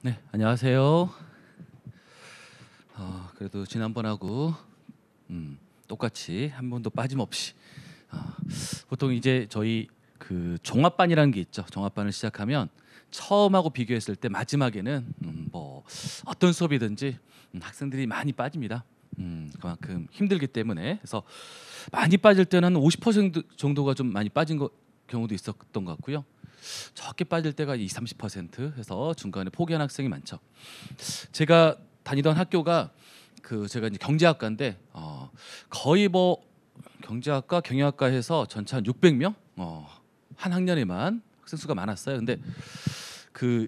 네, 안녕하세요. 그래도 지난번하고 똑같이 한 번도 빠짐없이 어, 보통 이제 저희 그 종합반이라는 게 있죠. 종합반을 시작하면 처음하고 비교했을 때 마지막에는 뭐 어떤 수업이든지 학생들이 많이 빠집니다. 그만큼 힘들기 때문에. 그래서 많이 빠질 때는 한 50% 정도가 좀 많이 빠진 경우도 있었던 것 같고요. 적게 빠질 때가 20-30% 해서 중간에 포기한 학생이 많죠. 제가 다니던 학교가 제가 이제 경제학과인데 거의 뭐 경제학과 경영학과 해서 전체 한 600명 한 학년에만 학생 수가 많았어요. 근데 그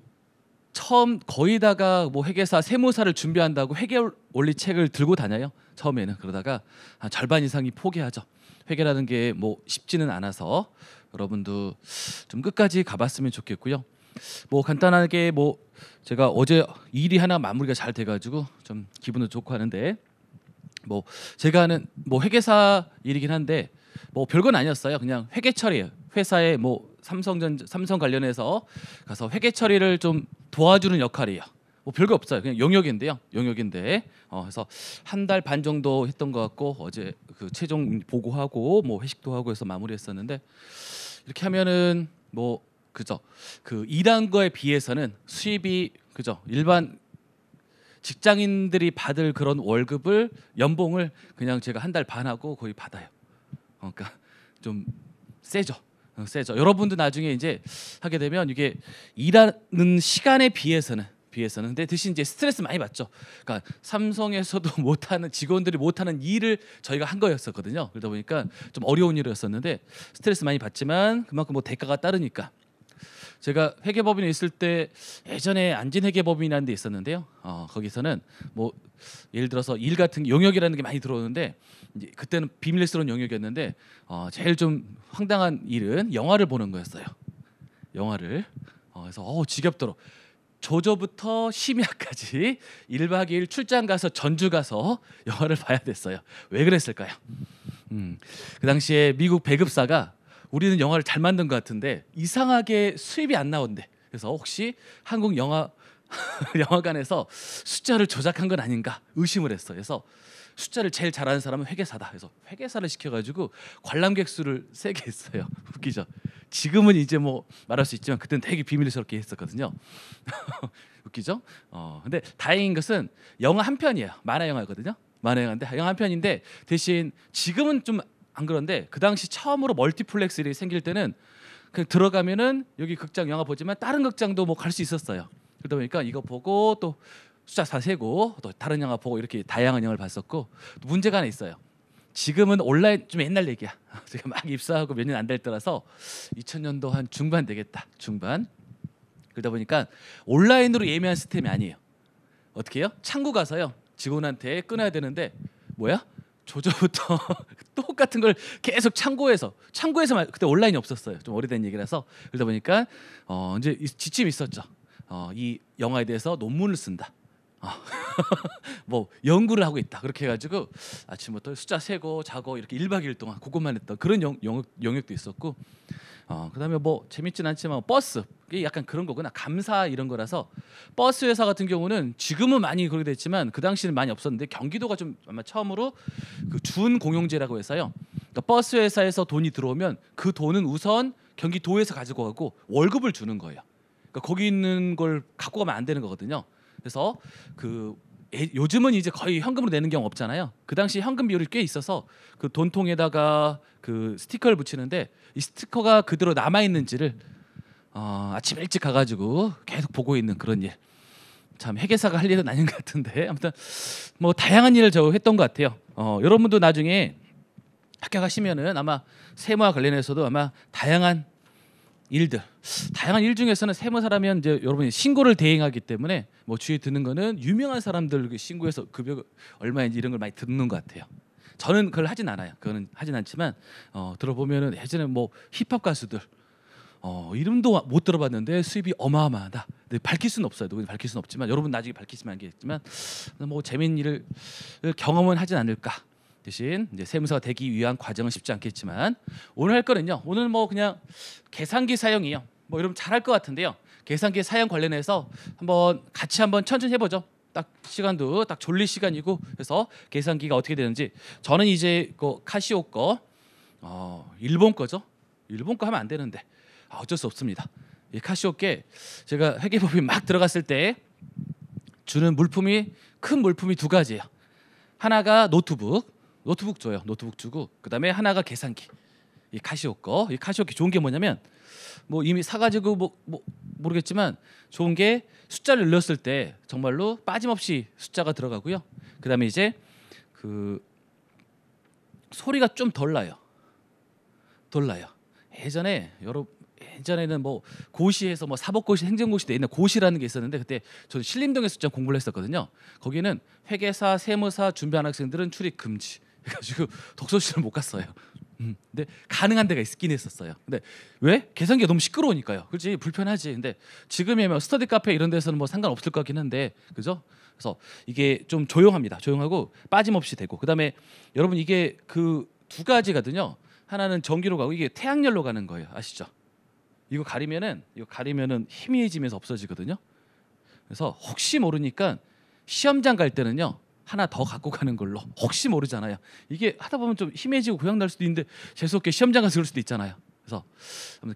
처음 거의 다가 뭐 회계사 세무사를 준비한다고 회계 원리 책을 들고 다녀요. 처음에는. 그러다가 한 절반 이상이 포기하죠. 회계라는 게 뭐 쉽지는 않아서 여러분도 좀 끝까지 가봤으면 좋겠고요. 뭐 간단하게 뭐 제가 어제 일이 하나 마무리가 잘 돼가지고 좀 기분도 좋고 하는데, 뭐 제가 하는 뭐 회계사 일이긴 한데 뭐 별건 아니었어요. 그냥 회계 처리예요. 회사에 뭐 삼성 관련해서 가서 회계 처리를 좀 도와주는 역할이에요. 뭐 별거 없어요. 그냥 영역인데요. 영역인데 그래서 한 달 반 정도 했던 것 같고, 어제 그 최종 보고하고 뭐 회식도 하고 해서 마무리했었는데, 이렇게 하면은 뭐 그죠. 그 일한 거에 비해서는 수입이 그죠. 일반 직장인들이 받을 그런 월급을 연봉을 그냥 제가 한 달 반 하고 거의 받아요. 그러니까 좀 세죠. 세죠. 여러분도 나중에 이제 하게 되면 이게 일하는 시간에 비해서는 근데 대신 이제 스트레스 많이 받죠. 그러니까 삼성에서도 못하는 직원들이 못하는 일을 저희가 한 거였었거든요. 그러다 보니까 좀 어려운 일이었었는데 스트레스 많이 받지만 그만큼 뭐 대가가 따르니까. 제가 회계법인에 있을 때 예전에 안진회계법인이라는 데 있었는데요. 거기서는 뭐 예를 들어서 일 같은 영역이라는 게 많이 들어오는데, 이제 그때는 비밀스러운 영역이었는데 제일 좀 황당한 일은 영화를 보는 거였어요. 영화를. 그래서 지겹도록 조조부터 심야까지 1박 2일 출장 가서 전주 가서 영화를 봐야 됐어요. 왜 그랬을까요? 그 당시에 미국 배급사가 우리는 영화를 잘 만든 것 같은데 이상하게 수입이 안 나온대. 그래서 혹시 한국 영화 영화관에서 숫자를 조작한 건 아닌가 의심을 했어. 그래서 숫자를 제일 잘하는 사람은 회계사다. 그래서 회계사를 시켜가지고 관람객 수를 세게 했어요. 웃기죠. 지금은 이제 뭐 말할 수 있지만 그때는 되게 비밀스럽게 했었거든요. 웃기죠. 근데 다행인 것은 영화 한 편이에요. 만화 영화거든요. 만화 영화인데 영화 한 편인데, 대신 지금은 좀 안 그런데 그 당시 처음으로 멀티플렉스들이 생길 때는 그냥 들어가면은 여기 극장 영화 보지만 다른 극장도 뭐 갈 수 있었어요. 그러다 보니까 이거 보고 또 숫자 다 세고 또 다른 영화 보고 이렇게 다양한 영화를 봤었고, 또 문제가 하나 있어요. 지금은 온라인, 좀 옛날 얘기야. 제가 막 입사하고 몇 년 안 될 때라서 2000년도 한 중반 되겠다. 중반. 그러다 보니까 온라인으로 예매한 시스템이 아니에요. 어떻게 해요? 창구 가서요. 직원한테 끊어야 되는데 뭐야? 조조부터 똑같은 걸 계속 창고에서만, 그때 온라인이 없었어요. 좀 오래된 얘기라서. 그러다 보니까 이제 지침이 있었죠. 이 영화에 대해서 논문을 쓴다. 뭐 연구를 하고 있다. 그렇게 해가지고 아침부터 숫자 세고 자고 이렇게 1박 2일 동안 그것만 했던 그런 영역도 있었고, 그다음에 뭐 재밌진 않지만 버스, 이게 약간 그런 거구나. 감사 이런 거라서 버스 회사 같은 경우는 지금은 많이 그렇게 됐지만 그 당시는 많이 없었는데, 경기도가 좀 아마 처음으로 그 준공용제라고 해서요. 그러니까 버스 회사에서 돈이 들어오면 그 돈은 우선 경기도에서 가지고 가고 월급을 주는 거예요. 그러니까 거기 있는 걸 갖고 가면 안 되는 거거든요. 그래서 요즘은 이제 거의 현금으로 내는 경우 없잖아요. 그 당시 현금 비율이 꽤 있어서 그 돈통에다가 그 스티커를 붙이는데, 이 스티커가 그대로 남아 있는지를 아침 일찍 가가지고 계속 보고 있는 그런 일. 참 회계사가 할 일은 아닌 것 같은데, 아무튼 뭐 다양한 일을 저 했던 것 같아요. 여러분도 나중에 학교 가시면은 아마 세무와 관련해서도 아마 다양한 일 중에서는 세무사라면 이제 여러분이 신고를 대행하기 때문에 뭐 주위에 듣는 거는 유명한 사람들 신고해서 급여 얼마인지 이런 걸 많이 듣는 것 같아요. 저는 그걸 하진 않아요. 그거는 하진 않지만 들어보면은 예전에 뭐 힙합 가수들 이름도 못 들어봤는데 수입이 어마어마하다. 근데 밝힐 수는 없어요. 누구나 밝힐 수는 없지만 여러분 나중에 밝히시면 알겠지만 뭐 재밌는 일을 경험은 하진 않을까. 대신 이제 세무사가 되기 위한 과정은 쉽지 않겠지만, 오늘 할 거는요. 오늘 뭐 그냥 계산기 사용이요. 뭐 여러분 잘할 것 같은데요. 계산기 사용 관련해서 한번 같이 한번 천천히 해보죠. 딱 시간도 딱 졸릴 시간이고 그래서 계산기가 어떻게 되는지 저는 이제 그 카시오 거 일본 거죠. 일본 거 하면 안 되는데 어쩔 수 없습니다. 이 카시오 게 제가 회계법인 막 들어갔을 때 주는 물품이 큰 물품이 두 가지예요. 하나가 노트북 줘요. 노트북 주고 그다음에 하나가 계산기. 이 카시오 거. 이 카시오 게 좋은 게 뭐냐면 뭐 이미 사가지고 뭐 모르겠지만 좋은 게 숫자를 눌렀을 때 정말로 빠짐없이 숫자가 들어가고요. 그다음에 이제 그 소리가 좀 덜 나요. 예전에는 뭐 고시에서 뭐 사법고시, 행정고시 돼 있는 고시라는 게 있었는데 그때 저는 신림동에서 좀 공부를 했었거든요. 거기는 회계사, 세무사 준비하는 학생들은 출입 금지. 해가지고 독서실을 못 갔어요. 근데 가능한 데가 있긴 했었어요. 근데 왜? 계산기가 너무 시끄러우니까요. 그렇지 불편하지. 근데 지금이면 스터디 카페 이런 데서는 뭐 상관없을 것 같긴 한데 그죠? 그래서 이게 좀 조용합니다. 조용하고 빠짐없이 되고 그다음에 여러분 이게 그 두 가지거든요. 하나는 전기로 가고 이게 태양열로 가는 거예요. 아시죠? 이거 가리면은 희미해지면서 없어지거든요. 그래서 혹시 모르니까 시험장 갈 때는요. 하나 더 갖고 가는 걸로 혹시 모르잖아요. 이게 하다 보면 좀 희미해지고 고장 날 수도 있는데 재수없게 시험장 가서 그럴 수도 있잖아요. 그래서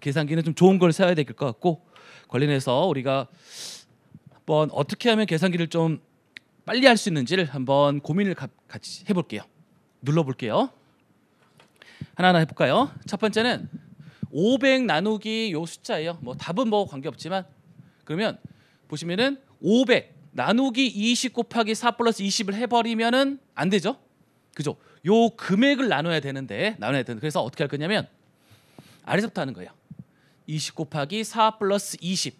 계산기는 좀 좋은 걸 사야 될 것 같고 관련해서 우리가 한번 어떻게 하면 계산기를 좀 빨리 할 수 있는지를 한번 고민을 같이 해볼게요. 눌러볼게요. 하나하나 해볼까요? 첫 번째는 500 나누기 요 숫자예요. 뭐 답은 뭐 관계없지만 그러면 보시면은 500 나누기 20 곱하기 4 플러스 20을 해버리면은 안 되죠. 그죠? 요 금액을 나눠야 되는데 그래서 어떻게 할 거냐면 아래서부터 하는 거예요. 20 곱하기 4 플러스 20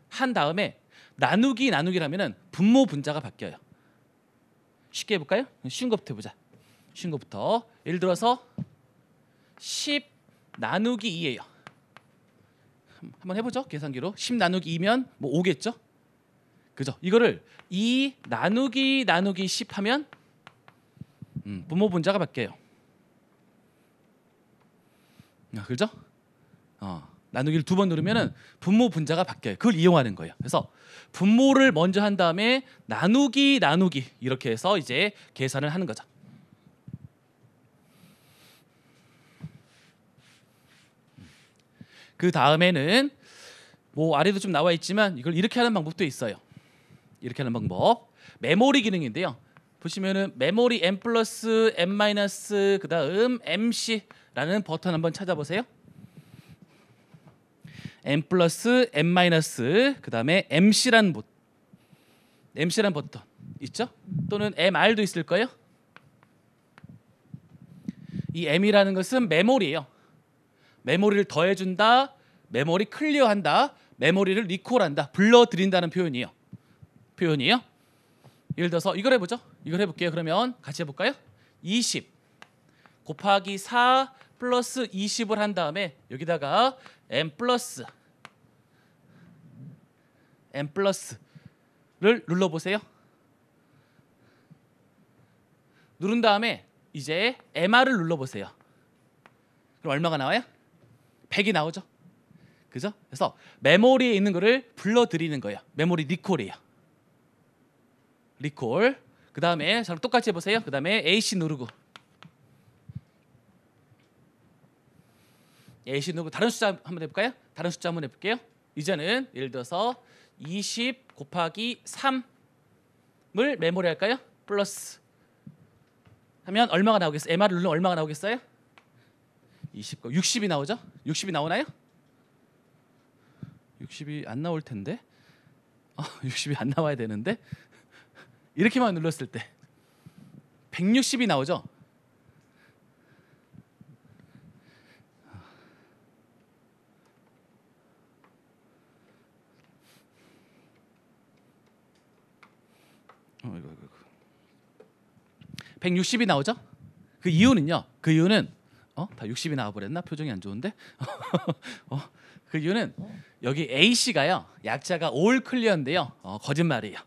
한 다음에 나누기라면은 분모 분자가 바뀌어요. 쉽게 해볼까요? 쉬운 것부터 해보자. 쉬운 것부터 예를 들어서 10 나누기 2예요. 한번 해보죠. 계산기로 10 나누기 2면 뭐 5겠죠? 그죠? 이거를 2 나누기 10 하면 분모 분자가 바뀌어요. 그죠? 나누기를 두 번 누르면은 분모 분자가 바뀌어요. 그걸 이용하는 거예요. 그래서 분모를 먼저 한 다음에 나누기 이렇게 해서 이제 계산을 하는 거죠. 그 다음에는 뭐 아래도 좀 나와 있지만 이걸 이렇게 하는 방법도 있어요. 이렇게 하는 방법. 메모리 기능인데요. 보시면은 메모리 m 플러스 m 마이너스 그다음 mc라는 버튼 한번 찾아보세요. m 플러스 m 마이너스 그다음에 mc라는 버튼 있죠? 또는 mr도 있을 거예요. 이 m이라는 것은 메모리예요. 메모리를 더해준다, 메모리 클리어한다, 메모리를 리콜한다, 불러들인다는 표현이에요. 예를 들어서 이걸 해보죠. 이걸 해볼게요. 그러면 같이 해볼까요? 20 곱하기 4 플러스 20을 한 다음에 여기다가 m 플러스를 눌러보세요. 누른 다음에 이제 MR을 눌러보세요. 그럼 얼마가 나와요? 100이 나오죠. 그죠? 그래서 메모리에 있는 거를 불러들이는 거예요. 메모리 리콜이에요. 리콜. 그 다음에 저랑 똑같이 해보세요. 그 다음에 AC 누르고 다른 숫자 한번 해볼까요? 다른 숫자 한번 해볼게요. 이제는 예를 들어서 20 곱하기 3을 메모리 할까요? 플러스 하면 얼마가 나오겠어요? MR을 누르면 얼마가 나오겠어요? 60이 나오죠? 60이 나오나요? 60이 안 나올 텐데 60이 안 나와야 되는데 이렇게만 눌렀을 때 160이 나오죠? 이거. 160이 나오죠? 그 이유는 다 60이 나와버렸나? 표정이 안 좋은데? 그 이유는 여기 AC가요 약자가 all 클리어인데요 거짓말이에요.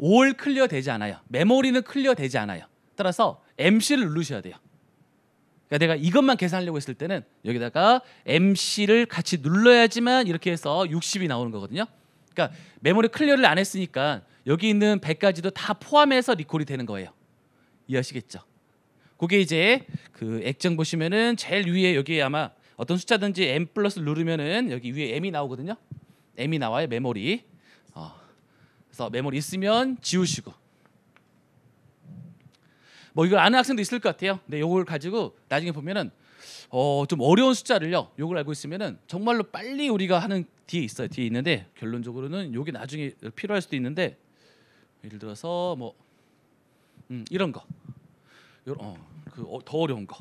all 클리어 되지 않아요. 메모리는 클리어 되지 않아요. 따라서 MC를 누르셔야 돼요. 그러니까 내가 이것만 계산하려고 했을 때는 여기다가 MC를 같이 눌러야지만 이렇게 해서 60이 나오는 거거든요. 그러니까 메모리 클리어를 안 했으니까 여기 있는 100가지도 다 포함해서 리콜이 되는 거예요. 이해하시겠죠? 그게 이제 그 액정 보시면은 제일 위에 여기 아마 어떤 숫자든지 M 플러스 누르면은 여기 위에 M이 나오거든요. M이 나와요. 메모리. 그래서 메모리 있으면 지우시고. 뭐 이걸 아는 학생도 있을 것 같아요. 근데 이걸 가지고 나중에 보면은 좀 어려운 숫자를요. 이걸 알고 있으면은 정말로 빨리 우리가 하는 뒤에 있어요. 뒤에 있는데 결론적으로는 이게 나중에 필요할 수도 있는데 예를 들어서 뭐 이런 거, 더 어려운 거,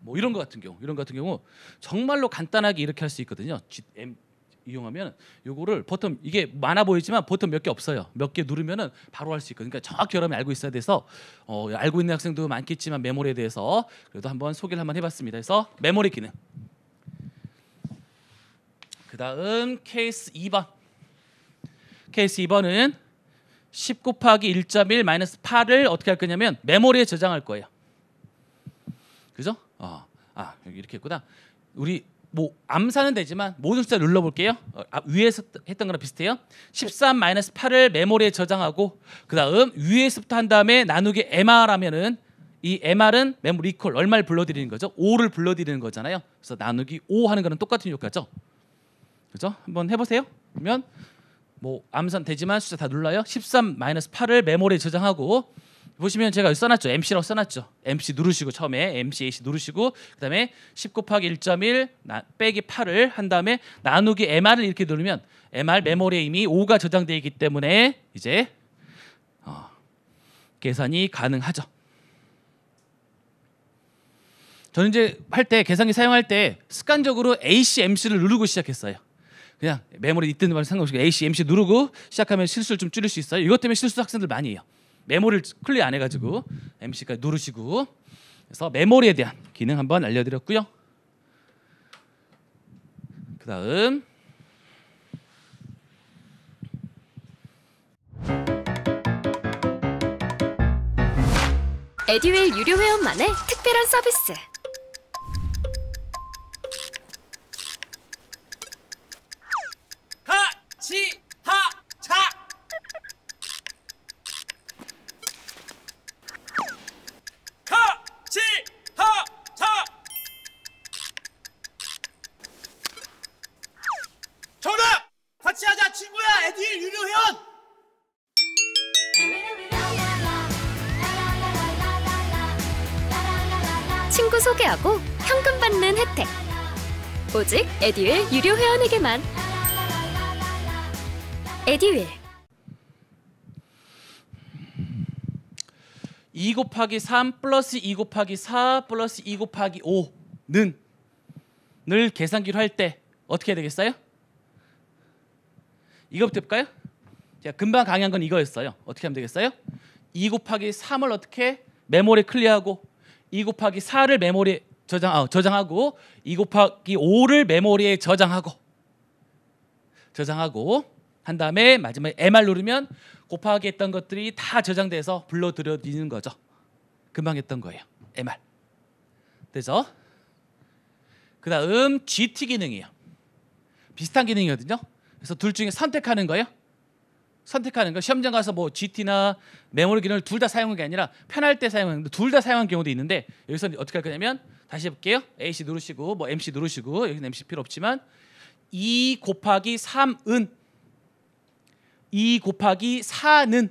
뭐 이런 거 같은 경우 정말로 간단하게 이렇게 할 수 있거든요. M 이용하면 요거를 버튼 이게 많아 보이지만 버튼 몇 개 없어요. 몇 개 누르면은 바로 할 수 있거든요. 그러니까 정확히 여러분이 알고 있어야 돼서 알고 있는 학생도 많겠지만 메모리에 대해서 그래도 한번 소개를 한번 해봤습니다. 그래서 메모리 기능. 그 다음 케이스 2번. 케이스 2번은 10 곱하기 1.1 마이너스 8을 어떻게 할 거냐면 메모리에 저장할 거예요. 그죠? 여기 이렇게 했구나. 우리 뭐 암산은 되지만 모든 숫자 눌러볼게요. 위에서 했던 거랑 비슷해요. 13 마이너스 8을 메모리에 저장하고 그 다음 위에서부터 한 다음에 나누기 MR 하면은 이 MR은 메모리 리콜 얼마를 불러들이는 거죠? 5를 불러들이는 거잖아요. 그래서 나누기 5 하는 거는 똑같은 효과죠. 그죠? 한번 해보세요. 그러면 뭐 암산 되지만 숫자 다 눌러요. 13 마이너스 8을 메모리에 저장하고 보시면 제가 여기 써놨죠. MC라고 써놨죠. MC 누르시고 처음에 MC AC 누르시고 그다음에 10 곱하기 1.1 빼기 8을 한 다음에 나누기 MR을 이렇게 누르면 MR 메모리에 이미 5가 저장되어 있기 때문에 이제 계산이 가능하죠. 저는 이제 할 때 계산기 사용할 때 습관적으로 AC, MC를 누르고 시작했어요. 그냥 메모리 있든 말 상관없이 AC, MC 누르고 시작하면 실수를 좀 줄일 수 있어요. 이것 때문에 실수 학생들 많이 해요. 메모리를 클리어 안 해가지고 MC까지 누르시고. 그래서 메모리에 대한 기능 한번 알려드렸고요. 그 다음 에듀윌 유료 회원만의 특별한 서비스. 같이 하자. 같이 하자. 정답! 같이 하자 친구야. 에듀윌 유료 회원. 친구 소개하고 현금 받는 혜택. 오직 에듀윌 유료 회원에게만. 에듀윌. 2 곱하기 3 플러스 2 곱하기 4 플러스 2 곱하기 5는 늘 계산기로 할 때 어떻게 해야 되겠어요? 이거부터 해볼까요? 제가 금방 강의한 건 이거였어요. 어떻게 하면 되겠어요? 2 곱하기 3을 어떻게 메모리 클리어하고 2 곱하기 4를 메모리에 저장하고 2 곱하기 5를 메모리에 저장하고 한 다음에 마지막에 MR 누르면 곱하기 했던 것들이 다 저장돼서 불러들여지는 거죠. 금방 했던 거예요. MR. 그래서 그 다음 GT 기능이에요. 비슷한 기능이거든요. 그래서 둘 중에 선택하는 거예요. 선택하는 거. 시험장 가서 뭐 GT나 메모리 기능을 둘 다 사용한 게 아니라 편할 때 사용하는데 둘 다 사용한 경우도 있는데 여기서 어떻게 할 거냐면 다시 해볼게요. AC 누르시고 뭐 MC 누르시고 여기는 MC 필요 없지만 2 곱하기 3은 2 곱하기 4는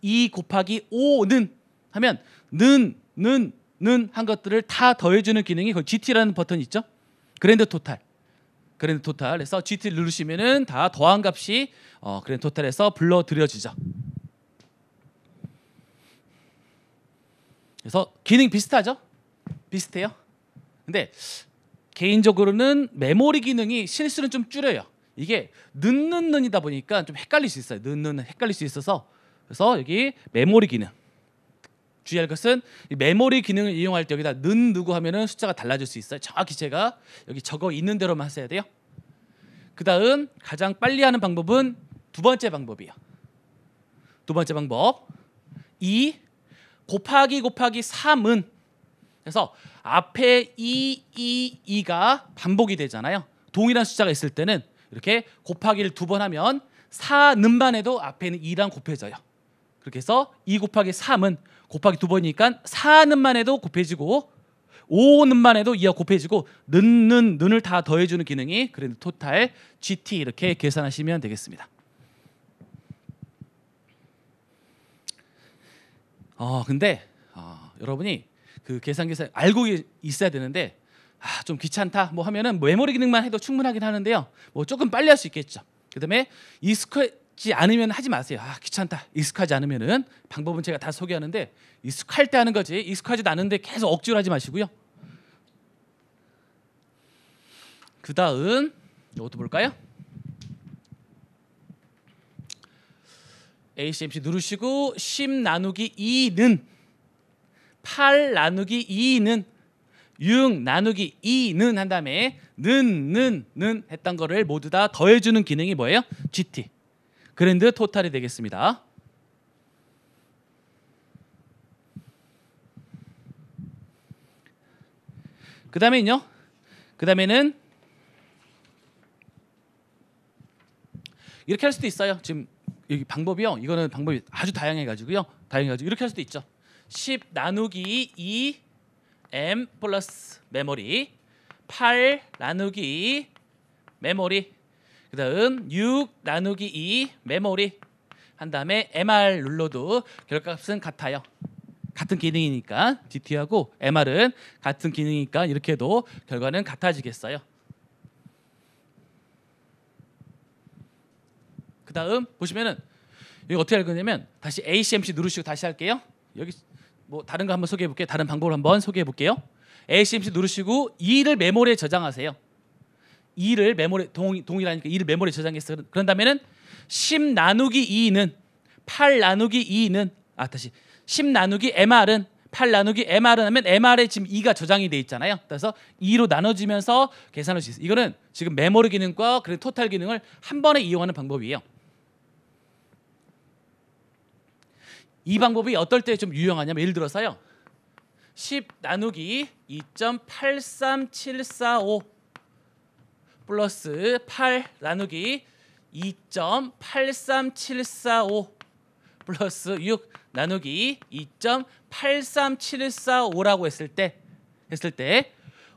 2 곱하기 5는 하면 는 한 것들을 다 더해주는 기능이 그 GT라는 버튼이 있죠. 그랜드 토탈. 그래서 GT를 누르시면은 다 더한 값이 그랜드 토탈에서 불러들여지죠. 그래서 기능 비슷하죠? 비슷해요. 근데 개인적으로는 메모리 기능이 실수는 좀 줄여요. 이게 는이다 보니까 좀 헷갈릴 수 있어요. 는 헷갈릴 수 있어서 그래서 여기 메모리 기능 주의할 것은 이 메모리 기능을 이용할 때 여기다 는 누구 하면은 숫자가 달라질 수 있어요. 정확히 제가 여기 적어 있는 대로만 하셔야 돼요. 그 다음 가장 빨리 하는 방법은 두 번째 방법이에요. 두 번째 방법 2 곱하기 3은 그래서 앞에 2가 반복이 되잖아요. 동일한 숫자가 있을 때는 이렇게 곱하기를 2번 하면 4는만 해도 앞에는 2랑 곱해져요. 그렇게 해서 2 곱하기 3은 곱하기 2번이니까 4는만 해도 곱해지고 5는만 해도 2가 곱해지고 는을 다 더해주는 기능이 그랜드 토탈 GT 이렇게 계산하시면 되겠습니다. 근데 여러분이 그 계산 알고 있어야 되는데 좀 귀찮다 뭐 하면은 메모리 기능만 해도 충분하긴 하는데요. 뭐 조금 빨리 할 수 있겠죠. 그다음에 익숙하지 않으면 하지 마세요. 귀찮다. 익숙하지 않으면은 방법은 제가 다 소개하는데 익숙할 때 하는 거지 익숙하지도 않은데 계속 억지로 하지 마시고요. 그다음 이것도 볼까요? ACMC 누르시고 10 나누기 2는 8 나누기 2는 6 나누기 2는 한 다음에 는 했던 거를 모두 다 더해주는 기능이 뭐예요? GT 그랜드 토탈이 되겠습니다. 그 다음에는 이렇게 할 수도 있어요. 지금 여기 방법이요. 이거는 방법이 아주 다양해가지고요. 이렇게 할 수도 있죠. 10 나누기 2 M 플러스 메모리 8 나누기 메모리 그다음 6 나누기 2 메모리 한 다음에 MR 눌러도 결과값은 같아요. 같은 기능이니까 GT하고 MR은 같은 기능이니까 이렇게 해도 결과는 같아지겠어요. 그다음 보시면은 여기 어떻게 할 거냐면 다시 ACMC 누르시고 다시 할게요. 여기 뭐 다른 거 한번 소개해 볼게요. 다른 방법을 한번 소개해 볼게요. ACMC 누르시고 2를 메모리에 저장하세요. 2를 메모리 동일하니까 2를 메모리에 저장했어요. 그런 다음에는 10 나누기 2는 8 나누기 2는 다시 10 나누기 MR은 8 나누기 MR은 하면 MR에 지금 2가 저장이 돼 있잖아요. 그래서 2로 나눠지면서 계산할 수 있어요. 이거는 지금 메모리 기능과 그리고 토탈 기능을 한 번에 이용하는 방법이에요. 이 방법이 어떨 때 좀 유용하냐면 예를 들어서요. 10 나누기 2.83745 플러스 8 나누기 2.83745 플러스 6 나누기 2.83745라고 했을 때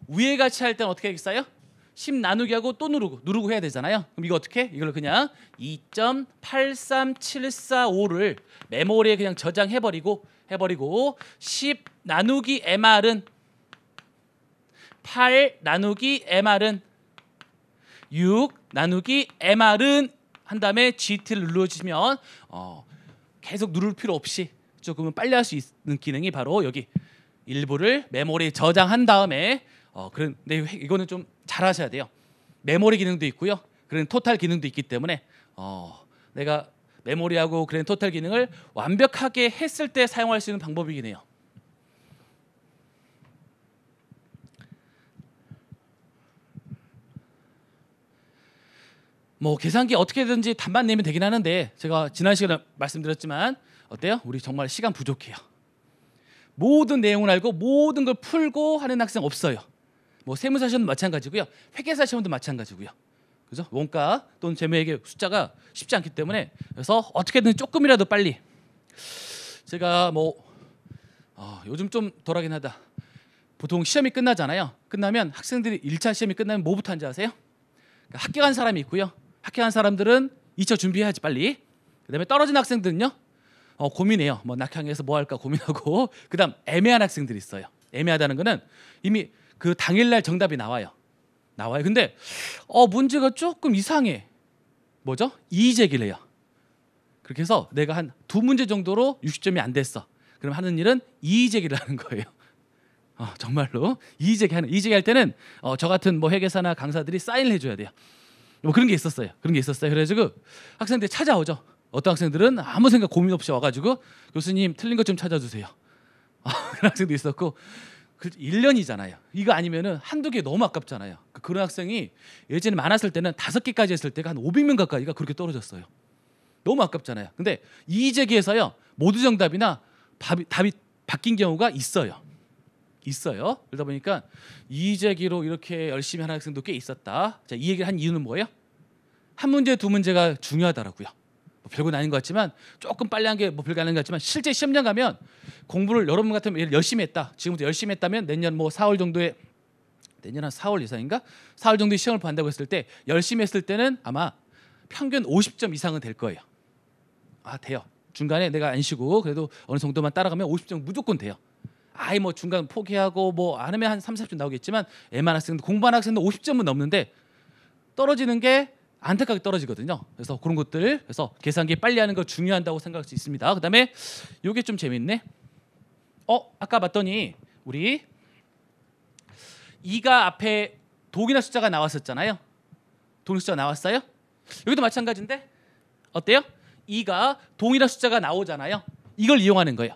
위에 같이 할 때는 어떻게 하겠어요? 10 나누기 하고 또 누르고 해야 되잖아요. 그럼 이거 어떻게? 이걸 그냥 2.83745를 메모리에 그냥 저장해버리고 10 나누기 MR은 8 나누기 MR은 6 나누기 MR은 한 다음에 GT를 눌러주시면 계속 누를 필요 없이 조금은 빨리 할 수 있는 기능이 바로 여기 일부를 메모리에 저장한 다음에 그런데 이거는 좀 잘하셔야 돼요. 메모리 기능도 있고요. 그런 토탈 기능도 있기 때문에 내가 메모리하고 그런 토탈 기능을 완벽하게 했을 때 사용할 수 있는 방법이긴 해요. 뭐 계산기 어떻게든지 답만 내면 되긴 하는데 제가 지난 시간에 말씀드렸지만 어때요? 우리 정말 시간 부족해요. 모든 내용을 알고 모든 걸 풀고 하는 학생 없어요. 뭐 세무사 시험도 마찬가지고요. 회계사 시험도 마찬가지고요. 그죠? 원가 또는 재무회계 숫자가 쉽지 않기 때문에 그래서 어떻게든 조금이라도 빨리 제가 뭐 요즘 좀 덜하긴 하다. 보통 시험이 끝나잖아요. 끝나면 학생들이 1차 시험이 끝나면 뭐부터 하는지 아세요? 그러니까 합격한 사람이 있고요. 합격한 사람들은 2차 준비해야지 빨리. 그다음에 떨어진 학생들은요. 고민해요. 뭐 낙향해서 뭐 할까 고민하고 그다음 애매한 학생들이 있어요. 애매하다는 거는 이미 그 당일날 정답이 나와요. 근데 문제가 조금 이상해. 뭐죠? 이의제기를 해요. 그렇게 해서 내가 한 2문제 정도로 60점이 안 됐어. 그럼 하는 일은 이의제기를 하는 거예요. 정말로 이의제기할 때는 저 같은 뭐 회계사나 강사들이 사인을 해줘야 돼요. 뭐 그런 게 있었어요. 그래가지고 학생들이 찾아오죠. 어떤 학생들은 아무 생각 고민 없이 와가지고 교수님 틀린 것 좀 찾아주세요. 그런 학생도 있었고 1년이잖아요. 이거 아니면은 한두 개 너무 아깝잖아요. 그런 학생이 예전에 많았을 때는 5개까지 했을 때가 한 500명 가까이가 그렇게 떨어졌어요. 너무 아깝잖아요. 근데 이의제기에서요 모두 정답이나 답이 바뀐 경우가 있어요. 있어요. 그러다 보니까 이재기로 이렇게 열심히 하는 학생도 꽤 있었다. 자, 이 얘기를 한 이유는 뭐예요? 한 문제 두 문제가 중요하더라고요. 뭐 별건 아닌 것 같지만 조금 빨리 한 게 뭐 별거 아닌 것 같지만 실제 시험장 가면 공부를 여러분 같으면 열심히 했다. 지금부터 열심히 했다면 내년 뭐 4월 정도에 내년 한 4월 이상인가? 4월 정도에 시험을 본다고 했을 때 열심히 했을 때는 아마 평균 50점 이상은 될 거예요. 아, 돼요. 중간에 내가 안 쉬고 그래도 어느 정도만 따라가면 50점 무조건 돼요. 아예 뭐 중간 포기하고 뭐 안 하면 한 3, 40점 나오겠지만 애만 학생도 공부하는 학생도 50점은 넘는데 떨어지는 게 안타깝게 떨어지거든요. 그래서 그런 것들 그래서 계산기 빨리 하는 거 중요한다고 생각할 수 있습니다. 그다음에 이게 좀 재밌네. 아까 봤더니 우리 2가 앞에 동일한 숫자가 나왔었잖아요. 동일한 숫자가 나왔어요? 여기도 마찬가지인데 어때요? 2가 동일한 숫자가 나오잖아요. 이걸 이용하는 거예요.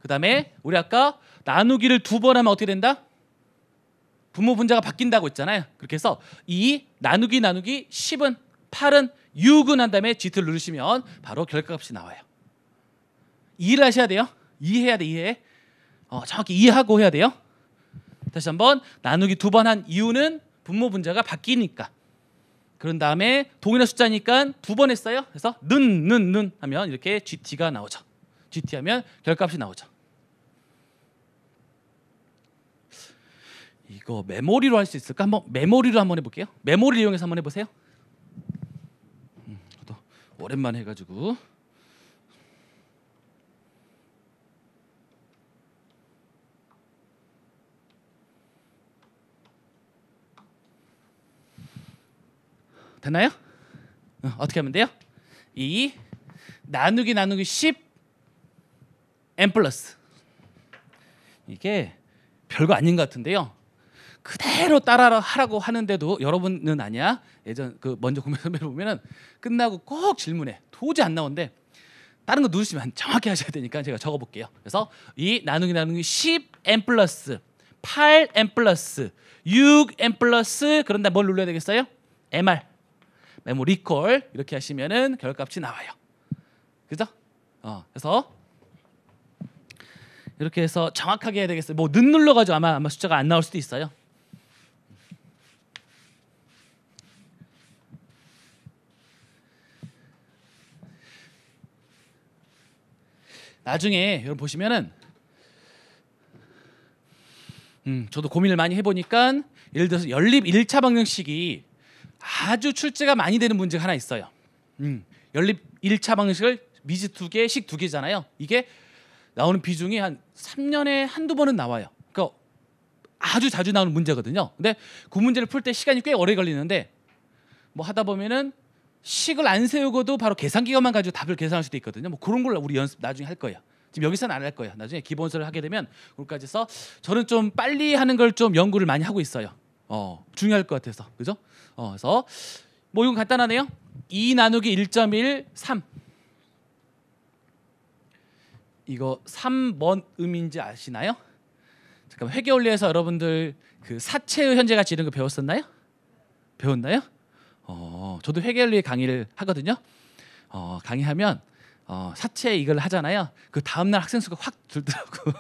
그다음에 우리 아까 나누기를 2번 하면 어떻게 된다? 분모 분자가 바뀐다고 했잖아요. 그렇게 해서 2 나누기 10은 8은 6은 한 다음에 G트를 누르시면 바로 결과값이 나와요. 이해를 하셔야 돼요. 이해해야 돼. 이해. 정확히 이해하고 해야 돼요. 다시 한번 나누기 2번 한 이유는 분모 분자가 바뀌니까. 그런 다음에 동일한 숫자니까 2번 했어요. 그래서 는 하면 이렇게 GT가 나오죠. GT 하면 결과값이 나오죠. 이거 메모리로 할 수 있을까? 한번 메모리로 한번 해볼게요. 메모리 이용해서 한번 해보세요. 저도 오랜만에 해가지고 됐나요? 어떻게 하면 돼요? 2 나누기 10 n 플러스 이게 별거 아닌 것 같은데요. 그대로 따라 하라고 하는데도 여러분은 아니야. 예전 그 먼저 공부 선배 보면은 끝나고 꼭 질문해. 도저히 안 나오는데 다른 거 누르시면 정확히 하셔야 되니까 제가 적어볼게요. 그래서 2 나누기 10 n 플러스 8 n 플러스 6 n 플러스 그런다 뭘 눌러야 되겠어요? MR 메모 리콜 이렇게 하시면은 결과값이 나와요. 그죠? 그래서 이렇게 해서 정확하게 해야 되겠어요. 뭐 는 눌러가지고 아마 숫자가 안 나올 수도 있어요. 나중에 여러분 보시면은 저도 고민을 많이 해보니까 예를 들어서 연립 1차 방정식이 아주 출제가 많이 되는 문제가 하나 있어요. 연립 1차 방정식을 미지 2개, 식 2개잖아요. 이게 나오는 비중이 한 3년에 한두 번은 나와요. 그러니까 아주 자주 나오는 문제거든요. 근데 그 문제를 풀 때 시간이 꽤 오래 걸리는데 뭐 하다 보면은 식을 안 세우고도 바로 계산기만 가지고 답을 계산할 수도 있거든요. 뭐 그런 걸 우리 연습 나중에 할 거예요. 지금 여기서는 안 할 거예요. 나중에 기본서를 하게 되면 그것까지 해서 저는 좀 빨리 하는 걸 좀 연구를 많이 하고 있어요. 중요할 것 같아서. 그죠? 그래서 뭐 이건 간단하네요. 2 나누기 1.1 3 이거 3뭔 의미인지 아시나요? 잠깐 회계 원리에서 여러분들 그 사채의 현재 가치 이런 거 배웠었나요? 배웠나요? 저도 회계 원리 강의를 하거든요. 강의하면 사채 이걸 하잖아요. 그 다음 날 학생 수가 확 줄더라고.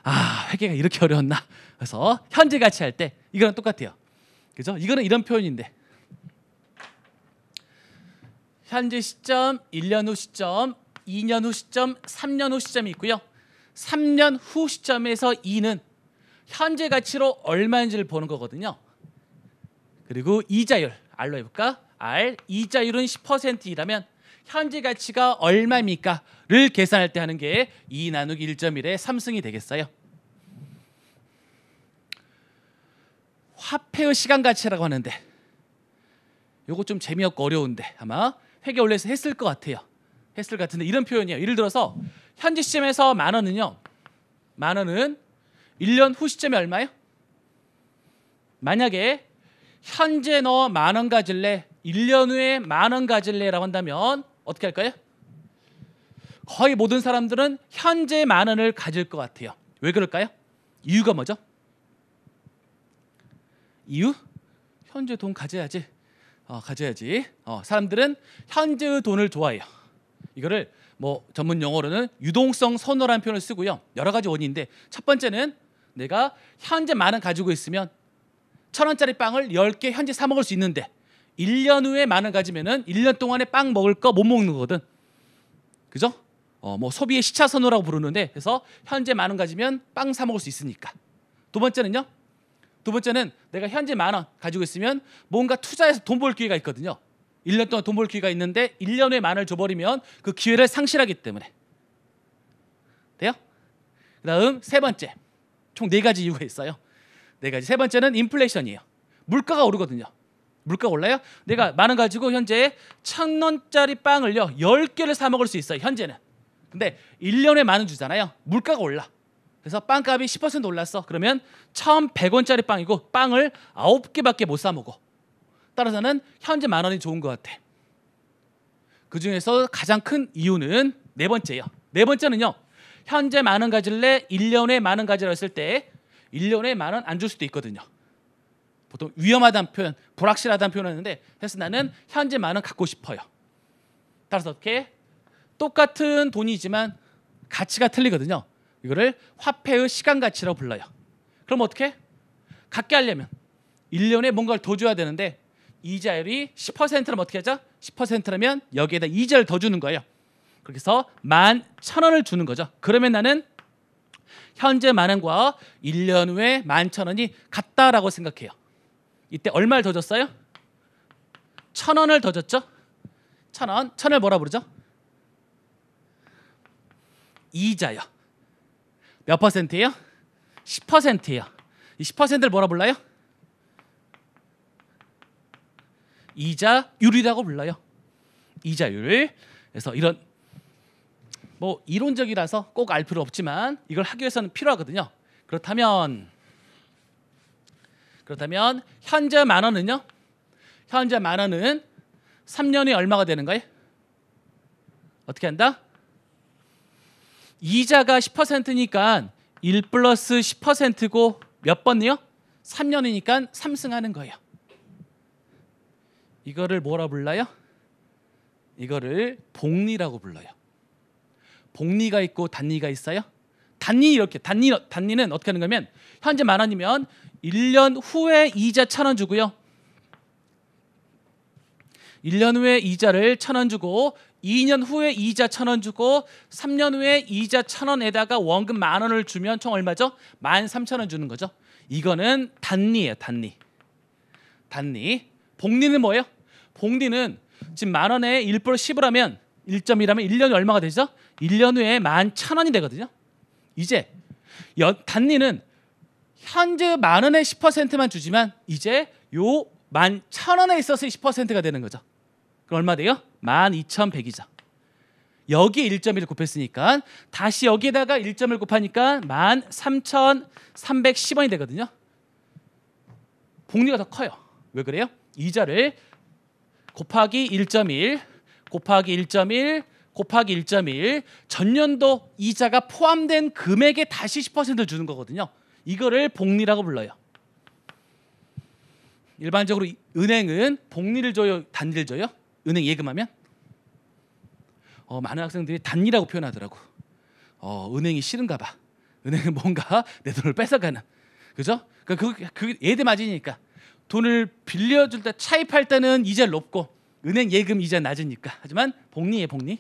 아, 회계가 이렇게 어려웠나? 그래서 현재 가치 할 때 이거랑 똑같아요. 그죠? 이거는 이런 표현인데 현재 시점, 1년 후 시점, 2년 후 시점, 3년 후 시점이 있고요. 3년 후 시점에서 2는 현재 가치로 얼마인지를 보는 거거든요. 그리고 이자율, R로 해볼까? R, 이자율은 10%이라면 현재 가치가 얼마입니까?를 계산할 때 하는 게 2 나누기 1.1의 3승이 되겠어요. 화폐의 시간 가치라고 하는데 요거 좀 재미없고 어려운데 아마 회계 원리에서 했을 것 같아요. 했을 것 같은데 이런 표현이에요. 예를 들어서 현재 시점에서 10,000원은요. 10,000원은 1년 후 시점이 얼마예요? 만약에 현재 너 10,000원 가질래? 1년 후에 10,000원 가질래라고 한다면 어떻게 할까요? 거의 모든 사람들은 현재 10,000원을 가질 것 같아요. 왜 그럴까요? 이유가 뭐죠? 이유? 현재 돈 가져야지. 가져야지. 사람들은 현재의 돈을 좋아해요. 이거를 뭐 전문 용어로는 유동성 선호라는 표현을 쓰고요. 여러 가지 원인인데 첫 번째는 내가 현재 만 원 가지고 있으면 1,000원짜리 빵을 10개 현재 사 먹을 수 있는데 1년 후에 만 원 가지면은 1년 동안에 빵 먹을 거 못 먹는 거거든. 그죠? 뭐 소비의 시차선호라고 부르는데, 그래서 현재 만 원 가지면 빵 사 먹을 수 있으니까. 두 번째는요. 두 번째는 내가 현재 만 원 가지고 있으면 뭔가 투자해서 돈 벌 기회가 있거든요. 1년 동안 돈 벌 기회가 있는데 1년 후에 만 원을 줘버리면 그 기회를 상실하기 때문에. 돼요? 그다음 세 번째. 총 4가지 이유가 있어요. 4가지. 세 번째는 인플레이션이에요. 물가가 오르거든요. 물가가 올라요? 내가 만 원 가지고 현재 1,000원짜리 빵을요 10개를 사 먹을 수 있어요. 현재는. 근데 1년에 만 원 주잖아요. 물가가 올라. 그래서 빵값이 10% 올랐어. 그러면 1,100원짜리 빵이고 빵을 9개밖에 못 사 먹어. 따라서는 현재 만 원이 좋은 것 같아. 그 중에서 가장 큰 이유는 네 번째예요. 네 번째는요. 현재 만 원 가질래? 1년에 만 원 가지라 했을 때 1년에 만 원 안 줄 수도 있거든요. 보통 위험하다는 표현, 불확실하다는 표현을 하는데, 그래서 나는 현재 만 원 갖고 싶어요. 따라서 어떻게? 똑같은 돈이지만 가치가 틀리거든요. 이거를 화폐의 시간 가치라고 불러요. 그럼 어떻게? 갖게 하려면 1년에 뭔가를 더 줘야 되는데 이자율이 10%라면 어떻게 하죠? 10%라면 여기에다 이자를 더 주는 거예요. 그래서 11,000원을 주는 거죠. 그러면 나는 현재 만 원과 1년 후에 11,000원이 같다라고 생각해요. 이때 얼마를 더 줬어요? 1,000원을 더 줬죠. 1,000원. 1,000을 뭐라 부르죠? 이자요. 몇 퍼센트예요? 10%예요. 이 10%를 뭐라 불러요? 이자율이라고 불러요. 이자율. 그래서 이런 뭐 이론적이라서 꼭 알 필요 없지만 이걸 하기 위해서는 필요하거든요. 그렇다면 현재 만 원은요? 현재 만 원은 3년 후에 얼마가 되는 거예요? 어떻게 한다? 이자가 10%니까 1 플러스 10%고 몇 번이요? 3년이니까 3승하는 거예요. 이거를 뭐라 불러요? 이거를 복리라고 불러요. 복리가 있고 단리가 있어요. 단리는 어떻게 하는 거면 현재 만 원이면 1년 후에 이자 1,000원 주고요. 1년 후에 이자를 1,000원 주고 2년 후에 이자 1,000원 주고 3년 후에 이자 1,000원에다가 원금 만 원을 주면 총 얼마죠? 13,000원 주는 거죠. 이거는 단리예요. 단리. 복리는 뭐예요? 복리는 지금 만 원에 1 플러스 10을 하면 1.1하면 1년이 얼마가 되죠? 1년 후에 11,000원이 되거든요. 이제 단리는 현재 만 원에 10%만 주지만 이제 요 11,000원에 있어서 10%가 되는 거죠. 그럼 얼마 돼요? 12,100이죠. 여기에 1.1을 곱했으니까 다시 여기에다가 1점을 곱하니까 13,310원이 되거든요. 복리가 더 커요. 왜 그래요? 이자를 곱하기 1.1 곱하기 1.1 곱하기 1.1 전년도 이자가 포함된 금액에 다시 10%를 주는 거거든요. 이거를 복리라고 불러요. 일반적으로 은행은 복리를 줘요? 단리를 줘요? 은행 예금하면? 많은 학생들이 단리라고 표현하더라고. 은행이 싫은가 봐. 은행은 뭔가 내 돈을 뺏어가는. 그죠? 그 예대 맞으니까. 돈을 빌려줄 때 차입할 때는 이자를 높고 은행 예금 이자 낮으니까. 하지만 복리예요, 복리.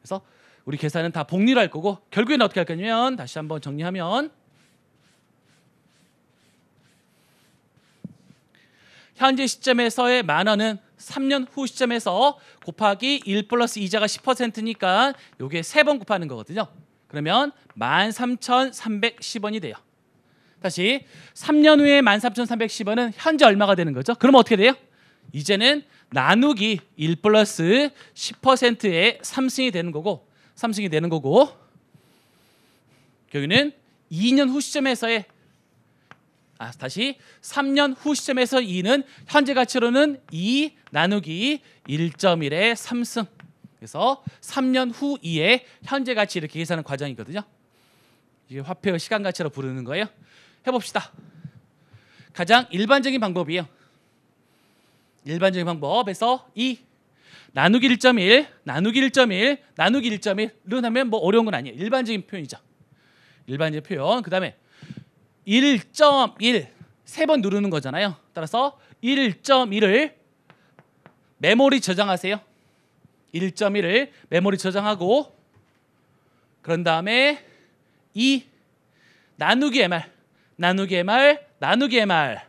그래서 우리 계산은 다 복리로 할 거고 결국에는 어떻게 할 거냐면 다시 한번 정리하면 현재 시점에서의 만 원은 3년 후 시점에서 곱하기 1 플러스 이자가 10%니까 요게 3번 곱하는 거거든요. 그러면 13,310원이 돼요. 다시 3년 후에 13,310원은 현재 얼마가 되는 거죠? 그러면 어떻게 돼요? 이제는 나누기 1 플러스 10%의 3승이 되는 거고 여기는 2년 후 시점에서의 다시 3년 후 시점에서 2는 현재 가치로는 2 나누기 1.1의 3승. 그래서 3년 후 2의 현재 가치 이렇게 계산하는 과정이거든요. 이게 화폐의 시간 가치로 부르는 거예요. 해봅시다. 가장 일반적인 방법이에요. 일반적인 방법에서 2 나누기 1.1 나누기 1.1 나누기 1.1로 하면 뭐 어려운 건 아니에요. 일반적인 표현이죠. 일반적인 표현. 그 다음에 1.1 세 번 누르는 거잖아요. 따라서 1.1을 메모리 저장하세요. 1.1을 메모리 저장하고 그런 다음에 2 나누기 MR 나누기 MR 나누기 MR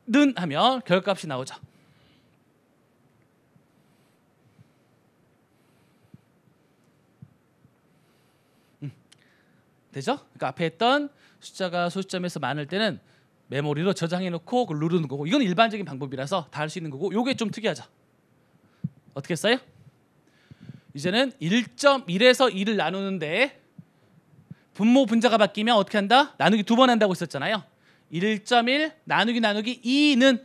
는 하면 결과값이 나오죠. 되죠? 그러니까 앞에 했던 숫자가 소수점에서 많을 때는 메모리로 저장해 놓고 그걸 누르는 거고, 이건 일반적인 방법이라서 다 할 수 있는 거고, 요게 좀 특이하죠. 어떻게 써요? 이제는 1.1에서 2를 나누는데 분모 분자가 바뀌면 어떻게 한다? 나누기 2번 한다고 했었잖아요. 1.1 나누기 2는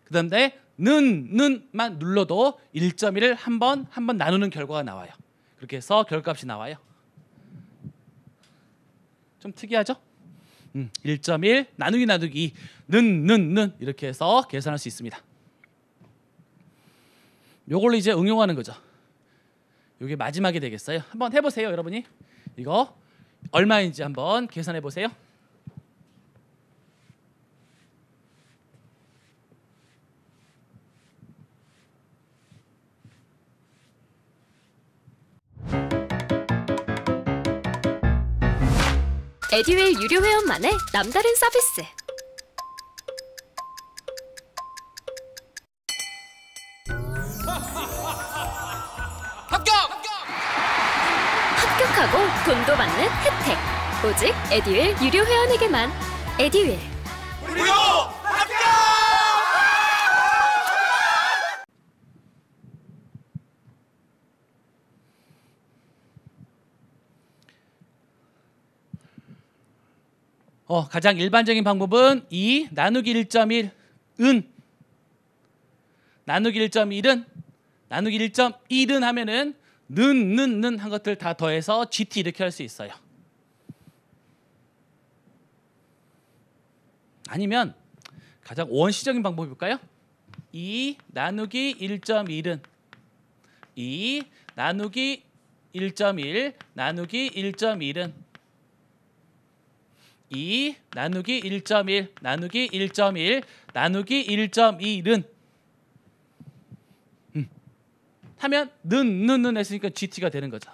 그다음에 는만 눌러도 1.1을 한 번 나누는 결과가 나와요. 그렇게 해서 결과값이 나와요. 좀 특이하죠? 1.1 나누기 2는 이렇게 해서 계산할 수 있습니다. 요걸로 이제 응용하는 거죠. 요게 마지막이 되겠어요. 한번 해보세요, 여러분이. 이거 얼마인지 한번 계산해 보세요. 에듀윌 유료 회원만의 남다른 서비스. 합격하고 돈도 받는 혜택. 오직 에듀윌 유료 회원에게만. 에듀윌. 무료 합격! 가장 일반적인 방법은 2 나누기 1.1은 나누기 1.1은 하면은 는 한 것들 다 더해서 GT 이렇게 할 수 있어요. 아니면 가장 원시적인 방법이 볼까요? 2 나누기 1.1은 2 나누기 1.1 나누기 1.1은 2 나누기 1.1 나누기 1.1 나누기 1.1은 하면 는 했으니까 GT가 되는 거죠.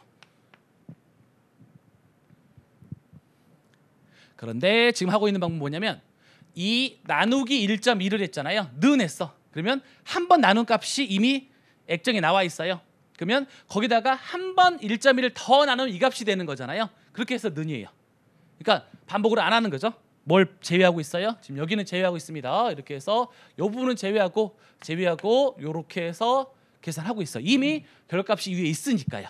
그런데 지금 하고 있는 방법은 뭐냐면 2 나누기 1.1을 했잖아요. 는 했어. 그러면 한 번 나눈 값이 이미 액정에 나와 있어요. 그러면 거기다가 한 번 1.1을 더 나누면 이 값이 되는 거잖아요. 그렇게 해서 는이에요. 그러니까 반복을 안 하는 거죠. 뭘 제외하고 있어요? 지금 여기는 제외하고 있습니다. 이렇게 해서 이 부분은 제외하고 이렇게 해서 계산하고 있어. 이미 결과값이 위에 있으니까요.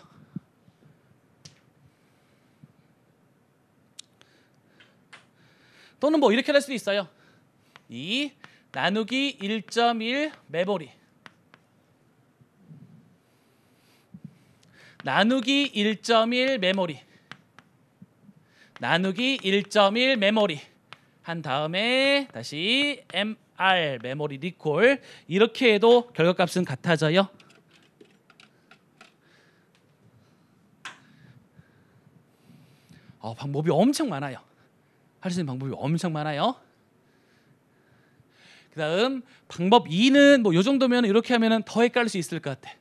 또는 뭐 이렇게 할 수도 있어요. 2 나누기 1.1 메모리 나누기 1.1 메모리 나누기 1.1 메모리 한 다음에 다시 MR 메모리 리콜 이렇게 해도 결과값은 같아져요. 방법이 엄청 많아요. 할 수 있는 방법이 엄청 많아요. 그 다음 방법 2는 뭐 요 정도면 이렇게 하면 더 헷갈릴 수 있을 것 같아.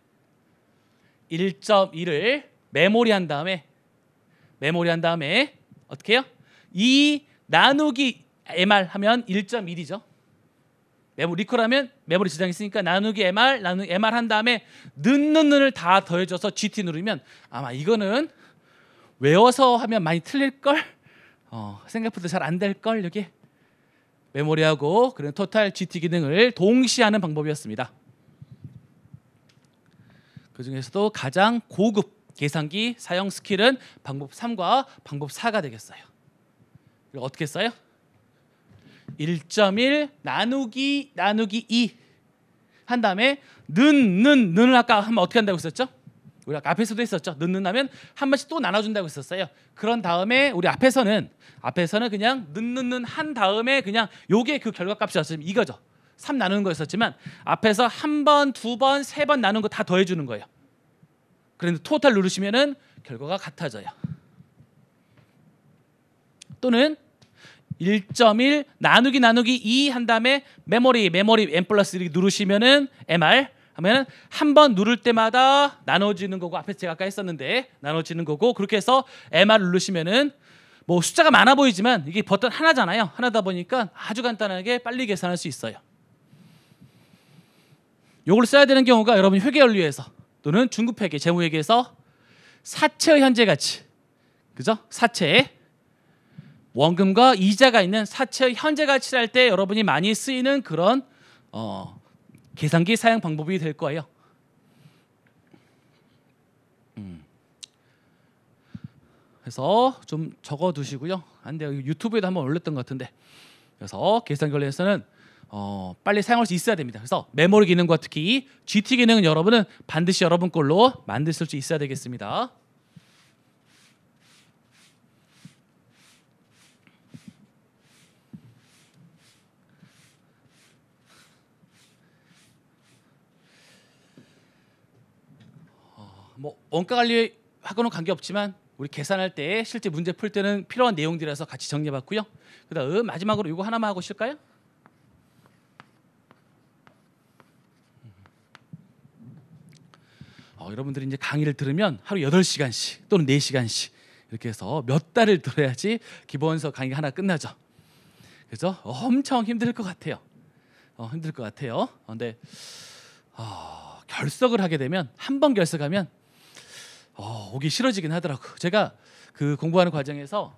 1.1을 메모리 한 다음에 어떻게 해요? 2 나누기 MR 하면 1.1이죠. 메모리 리콜 하면 메모리 저장 있으니까 나누기 MR 한 다음에 는을 다 더해줘서 GT 누르면 아마 이거는 외워서 하면 많이 틀릴걸? 생각보다 잘 안 될걸? 여기 메모리하고 그런 토탈 GT 기능을 동시에 하는 방법이었습니다. 그 중에서도 가장 고급 계산기 사용 스킬은 방법 3과 방법 4가 되겠어요. 이거 어떻게 써요? 1.1 나누기 2 한 다음에 는을 아까 하면 어떻게 한다고 했었죠? 우리 아까 앞에서도 했었죠. 는 하면 한 번씩 또 나눠준다고 했었어요. 그런 다음에 우리 앞에서는 그냥 는 한 다음에 그냥 요게 그 결과값이었으면 이거죠. 3 나누는 거였었지만 앞에서 한 번, 두 번, 세 번 나눈 거 다 더해주는 거예요. 그런데 토탈 누르시면은 결과가 같아져요. 또는 1.1 나누기 2 한 다음에 메모리 n 플러스 1 누르시면은 MR 하면은 한 번 누를 때마다 나눠지는 거고, 앞에서 제가 아까 했었는데 나눠지는 거고, 그렇게 해서 MR 누르시면은 뭐 숫자가 많아 보이지만 이게 버튼 하나잖아요. 하나다 보니까 아주 간단하게 빨리 계산할 수 있어요. 요걸 써야 되는 경우가 여러분 회계연류에서 또는 중급회계, 재무회계에서 사채의 현재 가치, 그죠? 사채 원금과 이자가 있는 사채의 현재 가치를 할 때 여러분이 많이 쓰이는 그런 계산기 사용 방법이 될 거예요. 그래서 좀 적어두시고요. 안 돼요. 유튜브에도 한번 올렸던 것 같은데. 그래서 계산기 관련해서는 빨리 사용할 수 있어야 됩니다. 그래서 메모리 기능과 특히 GT 기능은 여러분은 반드시 여러분 걸로 만드실 수 있어야 되겠습니다. 뭐 원가 관리하고는 관계없지만 우리 계산할 때 실제 문제 풀 때는 필요한 내용들이라서 같이 정리해봤고요. 그다음 마지막으로 이거 하나만 하고 실까요? 여러분들이 이제 강의를 들으면 하루 8시간씩 또는 4시간씩 이렇게 해서 몇 달을 들어야지 기본서 강의가 하나 끝나죠. 그래서 엄청 힘들 것 같아요. 힘들 것 같아요. 근데 결석을 하게 되면, 한 번 결석하면 오기 싫어지긴 하더라고. 제가 그 공부하는 과정에서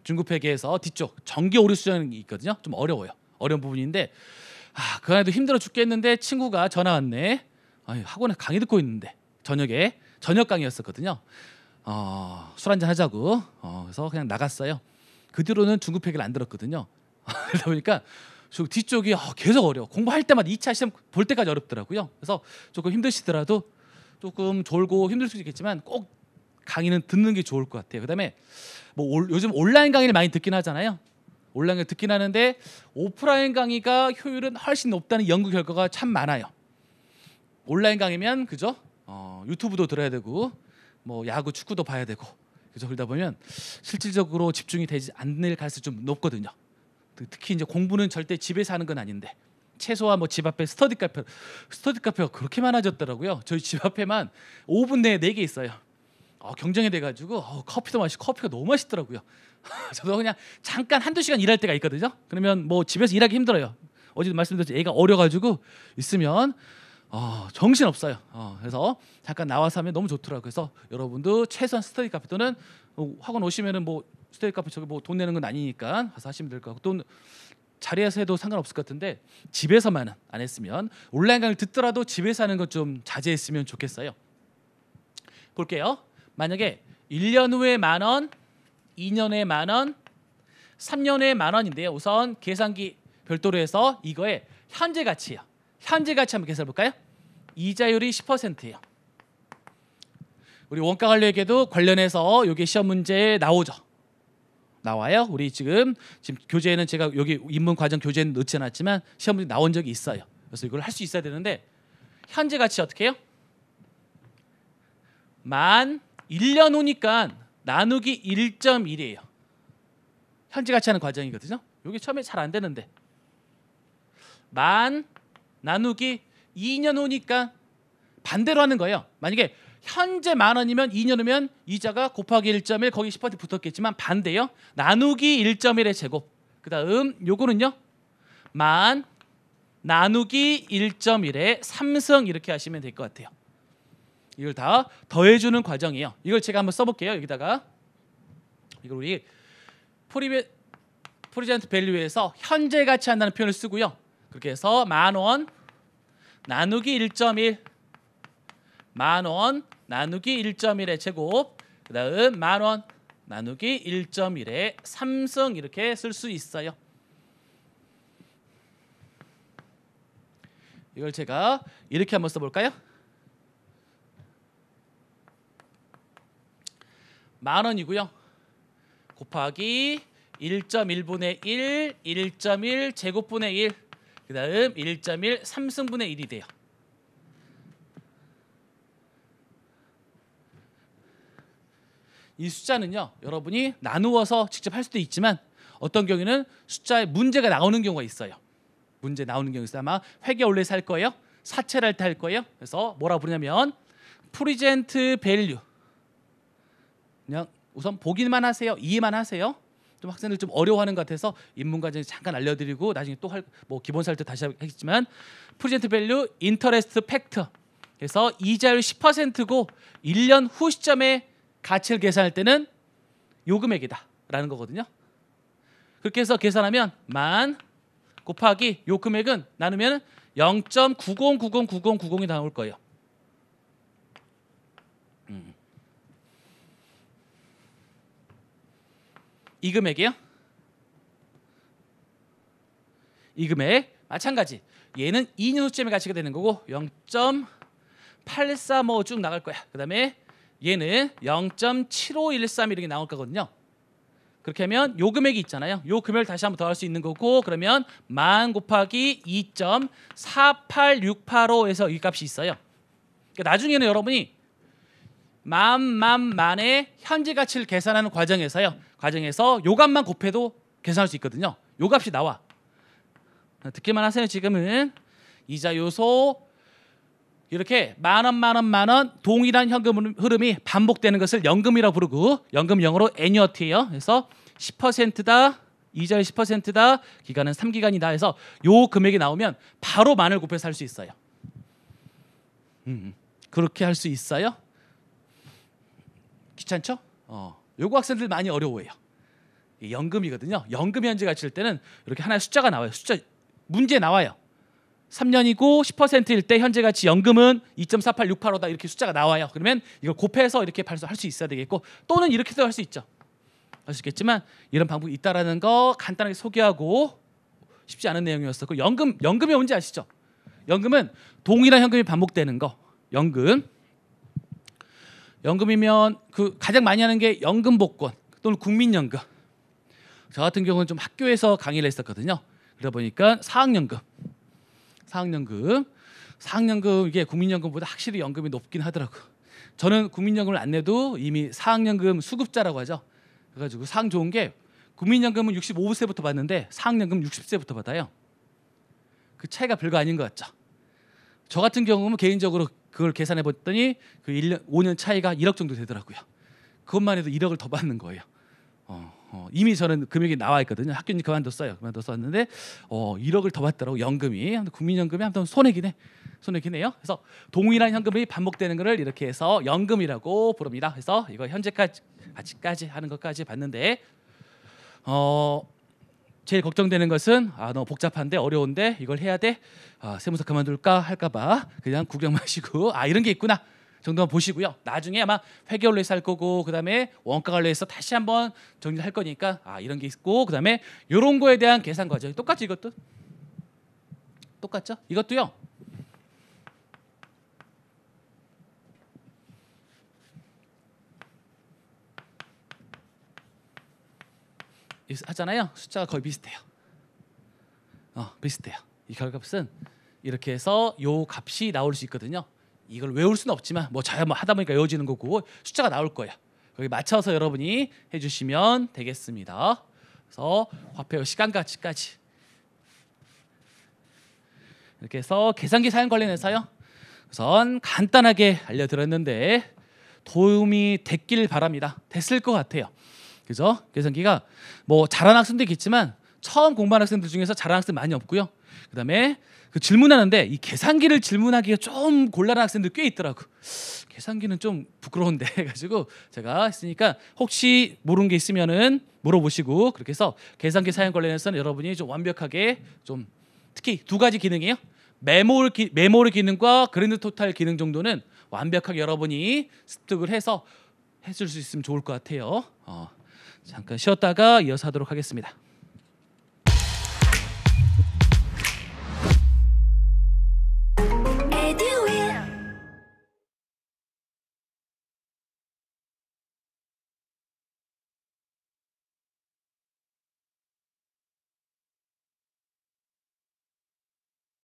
중급회계에서 뒤쪽 정기 오류 수정이 있거든요. 좀 어려워요. 어려운 부분인데 그 안에도 힘들어 죽겠는데 친구가 전화 왔네. 학원에 강의 듣고 있는데 저녁 강의였었거든요. 술 한잔 하자고. 그래서 그냥 나갔어요. 그 뒤로는 중급회계를 안 들었거든요. 그러다 보니까 뒤쪽이 계속 어려워. 공부할 때마다 2차 시험 볼 때까지 어렵더라고요. 그래서 조금 힘드시더라도, 조금 졸고 힘들 수 있겠지만 꼭 강의는 듣는 게 좋을 것 같아요. 그다음에 뭐 요즘 온라인 강의를 많이 듣긴 하잖아요. 온라인 강의 듣긴 하는데 오프라인 강의가 효율은 훨씬 높다는 연구 결과가 참 많아요. 온라인 강의면 그죠? 유튜브도 들어야 되고 뭐 야구, 축구도 봐야 되고, 그죠? 그러다 보면 실질적으로 집중이 되지 않을 가능성이 좀 높거든요. 특히 이제 공부는 절대 집에서 하는 건 아닌데, 최소한 뭐 집 앞에 스터디 카페가 그렇게 많아졌더라고요. 저희 집 앞에만 5분 내에 4개 있어요. 경쟁이 돼가지고 커피도 마시고, 커피가 너무 맛있더라고요. 저도 그냥 잠깐 1-2시간 일할 때가 있거든요. 그러면 뭐 집에서 일하기 힘들어요. 어제도 말씀드렸죠. 애가 어려가지고 있으면 정신 없어요. 그래서 잠깐 나와서 하면 너무 좋더라고요. 그래서 여러분도 최소한 스터디 카페 또는 학원 오시면은 뭐 스터디 카페 저기 뭐 돈 내는 건 아니니까 가서 하시면 될 것 같고, 또 자리에서 해도 상관없을 것 같은데 집에서만은 안 했으면, 온라인 강의를 듣더라도 집에서 하는 것 좀 자제했으면 좋겠어요. 볼게요. 만약에 1년 후에 10,000원, 2년 후에 10,000원, 3년 후에 10,000원인데요. 우선 계산기 별도로 해서 이거의 현재 가치예요. 현재 가치 한번 계산해 볼까요? 이자율이 10%예요. 우리 원가 관리에게도 관련해서 여기 시험 문제에 나와요. 우리 지금 교재에는 제가 여기 입문 과정 교재는 넣지 않았지만 시험 문제 나온 적이 있어요. 그래서 이걸 할 수 있어야 되는데, 현재 가치 어떻게 해요? 1년 후니까 나누기 1.1이에요. 현재 가치 하는 과정이거든요. 여기 처음에 잘 안 되는데, 나누기 2년 후니까 반대로 하는 거예요. 만약에 현재 10,000원이면 2년 후면 이자가 곱하기 1.1, 거기 10% 붙었겠지만 반대요. 나누기 1.1의 제곱. 그다음 요거는요. 나누기 1.1의 3승, 이렇게 하시면 될 것 같아요. 이걸 다 더해주는 과정이에요. 이걸 제가 한번 써볼게요. 여기다가 이걸 우리 프리젠트 밸류에서 현재 가치 한다는 표현을 쓰고요. 그렇게 해서 10,000원 나누기 1.1, 10,000원 나누기 1.1의 제곱, 그 다음 10,000원 나누기 1.1의 3승, 이렇게 쓸 수 있어요. 이걸 제가 이렇게 한번 써볼까요? 10,000원이고요. 곱하기 1.1분의 1, 1.1 제곱분의 1, 그 다음 1.1 3승분의 1이 돼요. 이 숫자는요, 여러분이 나누어서 직접 할 수도 있지만 어떤 경우에는 숫자에 문제가 나오는 경우가 있어요. 문제 나오는 경우 있어요. 아마 회계 원래서 할 거예요. 사채를 할 때 할 거예요. 그래서 뭐라 부르냐면 프리젠트 밸류. 그냥 우선 보기만 하세요. 이해만 하세요. 좀 학생들 좀 어려워하는 것 같아서 입문과정에 잠깐 알려드리고 나중에 또 뭐 기본사 할 때 다시 하겠지만 프리젠트 밸류 인터레스트 팩터. 그래서 이자율 10%고 1년 후 시점에 가치를 계산할 때는 요 금액이다라는 거거든요. 그렇게 해서 계산하면 만 곱하기 요 금액은 나누면 0.90909090이 나올 거예요. 이 금액이요? 이 금액 마찬가지. 얘는 2년 후쯤에 가치가 되는 거고 0.835 쭉 나갈 거야. 그다음에 얘는 0.7513 이렇게 나올 거거든요. 그렇게 하면 요 금액이 있잖아요. 요 금액을 다시 한번 더할 수 있는 거고 그러면 만 곱하기 2.48685에서 이 값이 있어요. 그러니까 나중에는 여러분이 만의 현재 가치를 계산하는 과정에서 요 값만 곱해도 계산할 수 있거든요. 요 값이 나와. 듣기만 하세요. 지금은 이자 요소 이렇게 만원 동일한 현금 흐름이 반복되는 것을 연금이라고 부르고 연금 영어로 애니어티예요. 그래서 10%다. 이자율 10%다. 기간은 3기간이다. 해서 요 금액이 나오면 바로 만을 곱해서 할 수 있어요. 그렇게 할 수 있어요? 귀찮죠? 요거 학생들 많이 어려워해요. 연금이거든요. 연금 현재 가치일 때는 이렇게 하나의 숫자가 나와요. 숫자 문제에 나와요. 3년이고 10%일 때 현재 가치 연금은 2.48685다 이렇게 숫자가 나와요. 그러면 이걸 곱해서 이렇게 발송할 수 있어야 되겠고 또는 이렇게도 할 수 있죠. 할 수 있겠지만 이런 방법이 있다라는 거 간단하게 소개하고 쉽지 않은 내용이었었고 연금이 뭔지 아시죠? 연금은 동일한 현금이 반복되는 거. 연금이면 그 가장 많이 하는 게 연금 복권 또는 국민연금. 저 같은 경우는 좀 학교에서 강의를 했었거든요. 그러다 보니까 사학연금 이게 국민연금보다 확실히 연금이 높긴 하더라고. 저는 국민연금을 안 내도 이미 사학연금 수급자라고 하죠. 그래가지고 사항 좋은 게 국민연금은 65세부터 받는데 사학연금 60세부터 받아요. 그 차이가 별거 아닌 것 같죠. 저 같은 경우는 개인적으로 그걸 계산해 봤더니 그 1년 5년 차이가 1억 정도 되더라고요. 그것만 해도 1억을 더 받는 거예요. 이미 저는 금액이 나와 있거든요. 학교는 그만뒀었는데 1억을 더 받더라고. 연금이. 국민연금이 아무튼 손해긴 해요. 그래서 동일한 현금이 반복되는 것을 이렇게 해서 연금이라고 부릅니다. 그래서 이거 현재까지 하는 것까지 봤는데 제일 걱정되는 것은 너무 복잡한데 어려운데 이걸 해야 돼. 세무사 그만둘까 할까봐 그냥 구경만 하시고 이런 게 있구나 정도만 보시고요. 나중에 아마 회계원래에서 할 거고 그다음에 원가관리에서 다시 한번 정리를 할 거니까 이런 게 있고 그다음에 이런 거에 대한 계산 과정 똑같죠. 이것도 똑같죠. 이것도요. 하잖아요. 숫자가 거의 비슷해요. 비슷해요. 이 결과값은 이렇게 해서 요 값이 나올 수 있거든요. 이걸 외울 수는 없지만 뭐 하다 보니까 외워지는 거고 숫자가 나올 거예요. 거기 맞춰서 여러분이 해주시면 되겠습니다. 그래서 화폐 시간 가치까지 이렇게 해서 계산기 사용 관련해서요. 우선 간단하게 알려드렸는데 도움이 됐길 바랍니다. 됐을 것 같아요. 그죠? 계산기가 뭐 잘하는 학생도 있겠지만 처음 공부하는 학생들 중에서 잘하는 학생 많이 없고요. 그다음에 그 질문하는데 이 계산기를 질문하기가 좀 곤란한 학생들 꽤 있더라고. 계산기는 좀 부끄러운데 해가지고 제가 했으니까 혹시 모르는 게 있으면은 물어보시고 그렇게 해서 계산기 사용 관련해서는 여러분이 좀 완벽하게 좀 특히 두 가지 기능이에요. 메모리 기능과 그랜드 토탈 기능 정도는 완벽하게 여러분이 습득을 해서 해줄 수 있으면 좋을 것 같아요. 잠깐 쉬었다가 이어서 하도록 하겠습니다.